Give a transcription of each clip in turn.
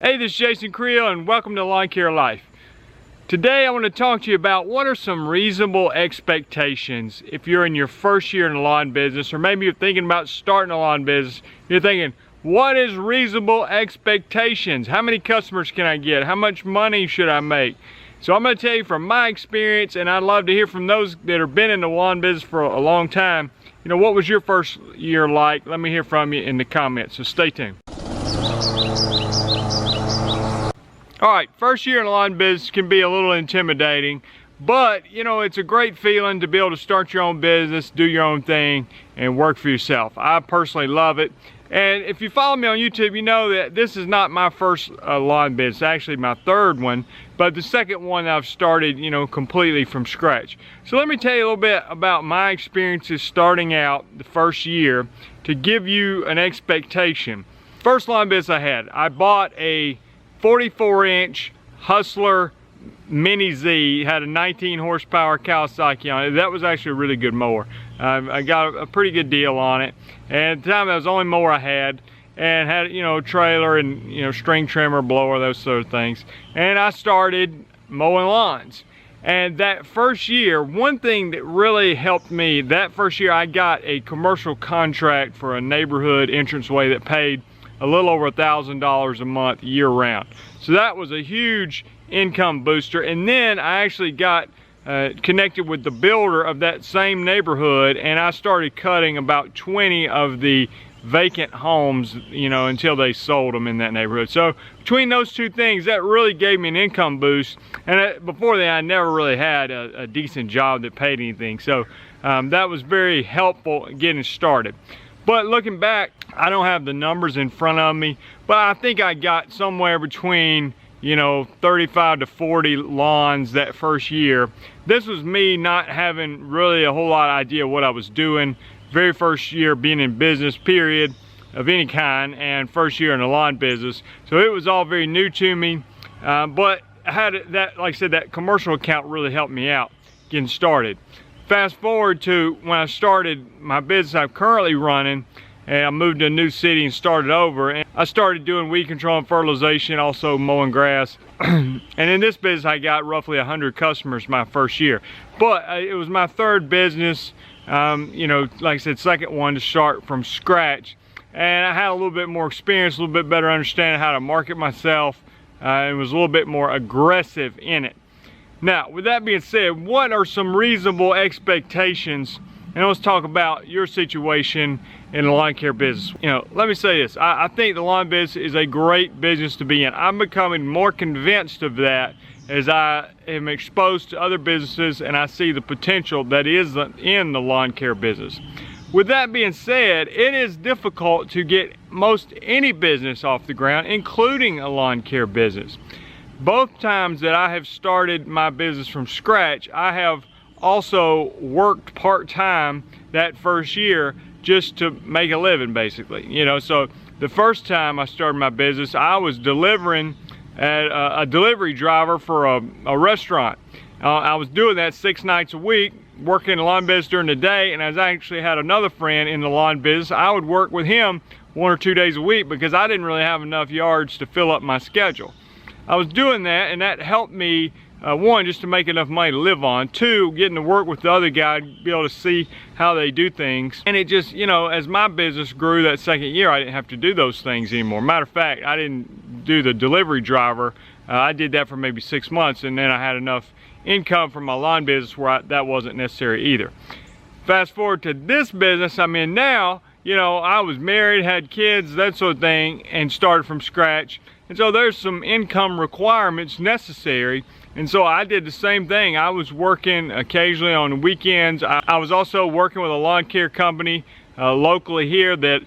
Hey, this is Jason Creel and welcome to Lawn Care Life. Today I want to talk to you about what are some reasonable expectations if you're in your first year in the lawn business, or maybe you're thinking about starting a lawn business. You're thinking, what is reasonable expectations? How many customers can I get? How much money should I make? So I'm going to tell you from my experience, and I'd love to hear from those that have been in the lawn business for a long time. You know, what was your first year like? Let me hear from you in the comments, so stay tuned. Alright, first year in the lawn business can be a little intimidating, but you know, it's a great feeling to be able to start your own business, do your own thing, and work for yourself. I personally love it. And if you follow me on YouTube, you know that this is not my first lawn business, actually my third one, but the second one I've started, you know, completely from scratch. So let me tell you a little bit about my experiences starting out the first year to give you an expectation. First lawn business I had, I bought a 44-inch Hustler Mini Z. Had a 19 horsepower Kawasaki on it. That was actually a really good mower. I got a pretty good deal on it, and at the time that was the only mower I had, and had, you know, trailer and, you know, string trimmer, blower, those sort of things. And I started mowing lawns. And that first year, one thing that really helped me, that first year I got a commercial contract for a neighborhood entranceway that paid a little over $1,000 a month year round. So that was a huge income booster. And then I actually got connected with the builder of that same neighborhood, and I started cutting about 20 of the vacant homes, you know, until they sold them in that neighborhood. So between those two things, that really gave me an income boost. And before that, I never really had a decent job that paid anything. So that was very helpful getting started. But looking back, I don't have the numbers in front of me, but I think I got somewhere between, you know, 35 to 40 lawns that first year. This was me not having really a whole lot of idea what I was doing. Very first year being in business, period, of any kind, and first year in the lawn business. So it was all very new to me, but I had that, like I said, that commercial account really helped me out getting started. Fast forward to when I started my business I'm currently running, and I moved to a new city and started over, and I started doing weed control and fertilization, also mowing grass. And in this business I got roughly 100 customers my first year, but it was my third business, you know, like I said, second one to start from scratch, and I had a little bit more experience, a little bit better understanding how to market myself, and was a little bit more aggressive in it. Now, with that being said, what are some reasonable expectations? And let's talk about your situation in the lawn care business. You know, let me say this. I think the lawn business is a great business to be in. I'm becoming more convinced of that as I am exposed to other businesses and I see the potential that is in the lawn care business. With that being said, it is difficult to get most any business off the ground, including a lawn care business. Both times that I have started my business from scratch, I have also worked part-time that first year just to make a living, basically. You know, so the first time I started my business, I was delivering a delivery driver for a restaurant. I was doing that 6 nights a week, working in the lawn business during the day, and as I actually had another friend in the lawn business, I would work with him 1 or 2 days a week because I didn't really have enough yards to fill up my schedule. I was doing that, and that helped me, one, just to make enough money to live on, two, getting to work with the other guy, be able to see how they do things. And it just, you know, as my business grew that second year, I didn't have to do those things anymore. Matter of fact, I didn't do the delivery driver. I did that for maybe 6 months, and then I had enough income from my lawn business where that wasn't necessary either. Fast forward to this business I'm in now, you know, I was married, had kids, that sort of thing, and started from scratch. And so there's some income requirements necessary. And so I did the same thing. I was working occasionally on the weekends. I was also working with a lawn care company locally here that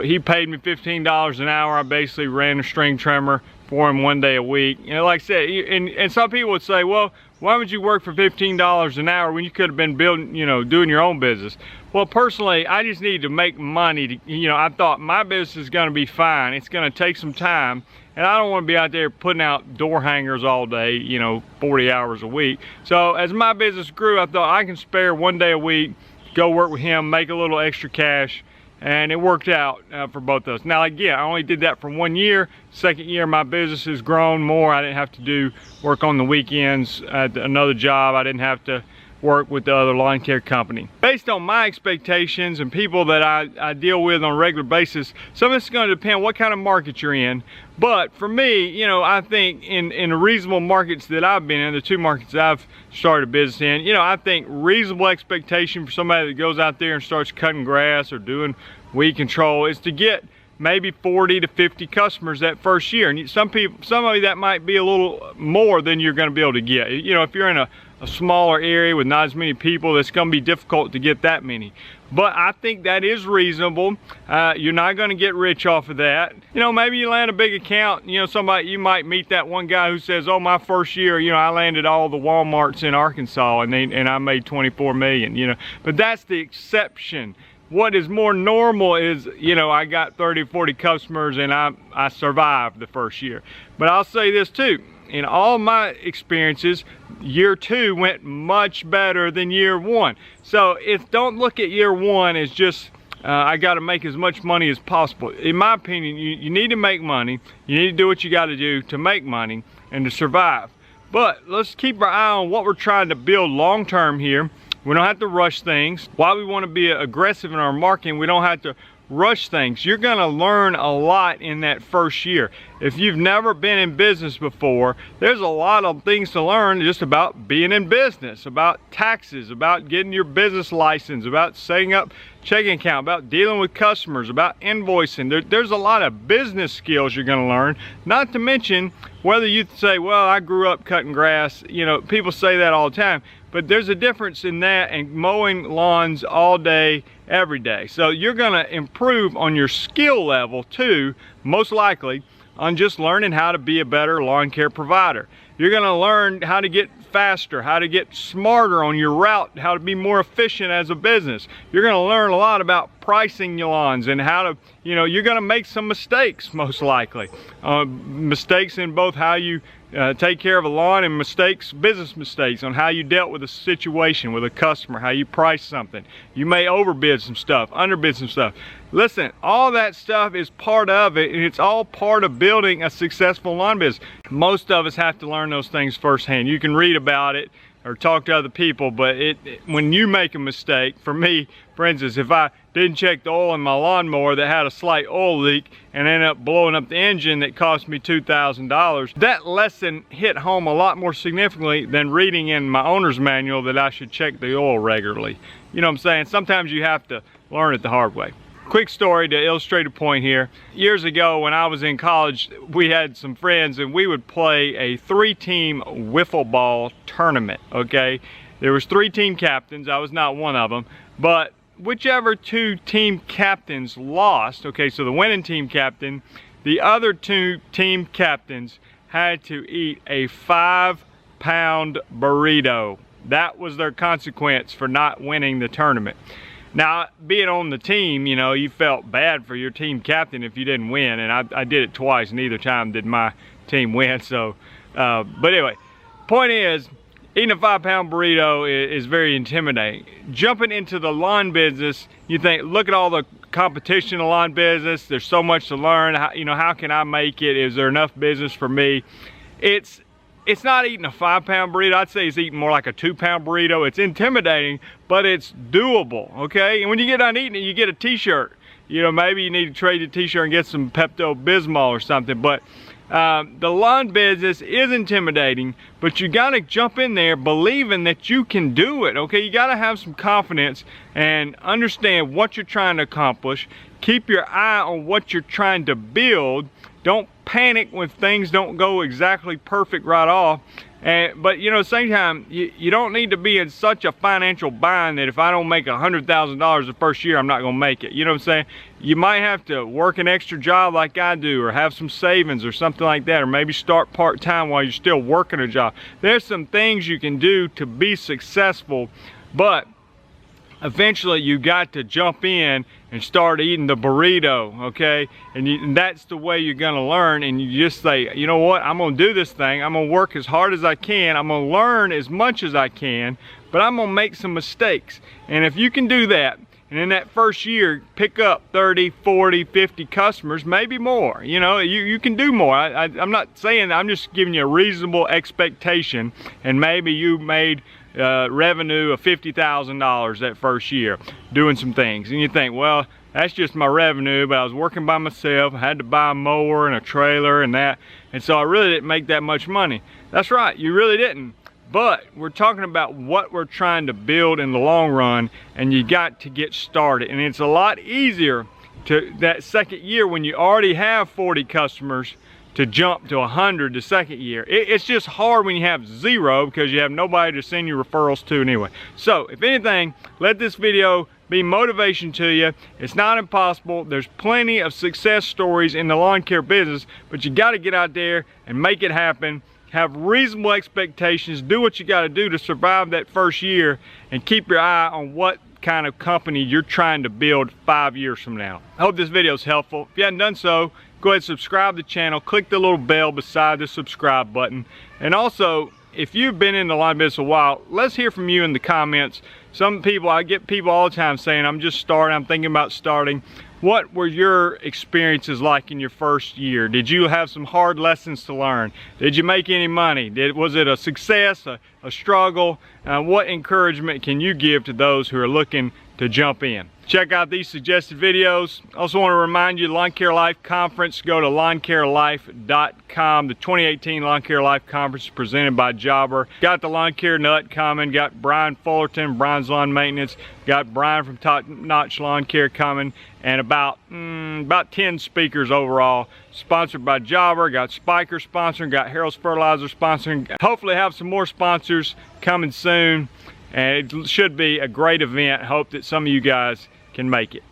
he paid me $15 an hour. I basically ran a string trimmer for him 1 day a week. You know, like I said, and some people would say, well, why would you work for $15 an hour when you could have been building, you know, doing your own business? Well, personally, I just needed to make money. You know, I thought my business is going to be fine. It's going to take some time, and I don't want to be out there putting out door hangers all day, you know, 40 hours a week. So as my business grew, I thought I can spare 1 day a week, go work with him, make a little extra cash, and it worked out for both of us. Now again, I only did that for 1 year. Second year, my business has grown more. I didn't have to do work on the weekends at another job. I didn't have to work with the other lawn care company. Based on my expectations and people that I deal with on a regular basis, some of this is going to depend what kind of market you're in. But for me, you know, I think in the reasonable markets that I've been in, the 2 markets that I've started a business in, you know, I think reasonable expectation for somebody that goes out there and starts cutting grass or doing weed control is to get maybe 40 to 50 customers that first year. And some of you that might be a little more than you're going to be able to get. You know, if you're in a smaller area with not as many people, it's going to be difficult to get that many. But I think that is reasonable. You're not going to get rich off of that. You know, maybe you land a big account. You know, you might meet that one guy who says, oh, my first year, you know, I landed all the Walmarts in Arkansas and I made 24 million, you know. But that's the exception. What is more normal is, you know, I got 30, 40 customers and I survived the first year. But I'll say this too, in all my experiences, year 2 went much better than year 1. So don't look at year 1 as just, I got to make as much money as possible. In my opinion, you need to make money. You need to do what you got to do to make money and to survive. But let's keep our eye on what we're trying to build long term here. We don't have to rush things. While we want to be aggressive in our marketing, we don't have to rush things. You're going to learn a lot in that first year. If you've never been in business before, there's a lot of things to learn just about being in business, about taxes, about getting your business license, about setting up checking account, about dealing with customers, about invoicing. There's a lot of business skills you're going to learn, not to mention whether you say, well, I grew up cutting grass. You know, people say that all the time, but there's a difference in that and mowing lawns all day, every day. So you're going to improve on your skill level too, most likely, on just learning how to be a better lawn care provider. You're going to learn how to get faster, how to get smarter on your route, how to be more efficient as a business. You're going to learn a lot about pricing your lawns and how to, you know, you're going to make some mistakes most likely. Mistakes in both how you take care of a lawn and business mistakes on how you dealt with a situation with a customer, how you price something. You may overbid some stuff, underbid some stuff. Listen, all that stuff is part of it, and it's all part of building a successful lawn business. Most of us have to learn those things firsthand. You can read about it or talk to other people, but when you make a mistake, for me, for instance, if I didn't check the oil in my lawnmower that had a slight oil leak and ended up blowing up the engine that cost me $2,000, that lesson hit home a lot more significantly than reading in my owner's manual that I should check the oil regularly. You know what I'm saying? Sometimes you have to learn it the hard way. Quick story to illustrate a point here. Years ago when I was in college, we had some friends and we would play a 3-team wiffle ball tournament, okay? There was 3 team captains, I was not one of them, but whichever 2 team captains lost, okay, so the winning team captain, the other 2 team captains had to eat a 5-pound burrito. That was their consequence for not winning the tournament. Now, being on the team, you know, you felt bad for your team captain if you didn't win, and I did it twice, neither time did my team win, so, but anyway, point is, eating a 5-pound burrito is very intimidating. Jumping into the lawn business, you think, look at all the competition in the lawn business, there's so much to learn, how can I make it, is there enough business for me? It's not eating a 5-pound burrito, I'd say it's eating more like a 2-pound burrito. It's intimidating, but it's doable, okay? And when you get done eating it, you get a t-shirt. You know, maybe you need to trade the t-shirt and get some Pepto-Bismol or something, but the lawn business is intimidating, but you gotta jump in there believing that you can do it, okay? You gotta have some confidence and understand what you're trying to accomplish. Keep your eye on what you're trying to build. Don't panic when things don't go exactly perfect right off. But you know, at the same time, you don't need to be in such a financial bind that if I don't make $100,000 the first year, I'm not gonna make it. You know what I'm saying? You might have to work an extra job like I do, or have some savings or something like that, or maybe start part-time while you're still working a job. There's some things you can do to be successful, but eventually you got to jump in and start eating the burrito, okay? And that's the way you're gonna learn, and you just say, you know what, I'm gonna do this thing, I'm gonna work as hard as I can, I'm gonna learn as much as I can, but I'm gonna make some mistakes. And if you can do that, and in that first year pick up 30, 40, 50 customers, maybe more. You know, you can do more. I'm not saying, I'm just giving you a reasonable expectation, and maybe you made revenue of $50,000 that first year doing some things, and you think, well, that's just my revenue, but I was working by myself. I had to buy a mower and a trailer and that, and so I really didn't make that much money. That's right, you really didn't. But we're talking about what we're trying to build in the long run, and you got to get started. And it's a lot easier to that second year when you already have 40 customers to jump to 100 the second year. It's just hard when you have 0 because you have nobody to send your referrals to anyway. So if anything, let this video be motivation to you. It's not impossible. There's plenty of success stories in the lawn care business, but you got to get out there and make it happen. Have reasonable expectations, do what you got to do to survive that first year, and keep your eye on what kind of company you're trying to build 5 years from now. I hope this video is helpful. If you haven't done so, go ahead and subscribe to the channel, click the little bell beside the subscribe button, and also if you've been in the lawn business a while, let's hear from you in the comments. Some people, I get people all the time saying, I'm just starting, I'm thinking about starting. What were your experiences like in your first year? Did you have some hard lessons to learn? Did you make any money? Was it a success, a struggle? What encouragement can you give to those who are looking to jump in? Check out these suggested videos. Also want to remind you, the Lawn Care Life Conference, go to lawncarelife.com. The 2018 Lawn Care Life Conference is presented by Jobber. Got the Lawn Care Nut coming, got Brian Fullerton, Brian's Lawn Maintenance, got Brian from Top Notch Lawn Care coming, and about 10 speakers overall. Sponsored by Jobber, got Spiker sponsoring, got Harold's Fertilizer sponsoring. Hopefully have some more sponsors coming soon, and it should be a great event. Hope that some of you guys can make it.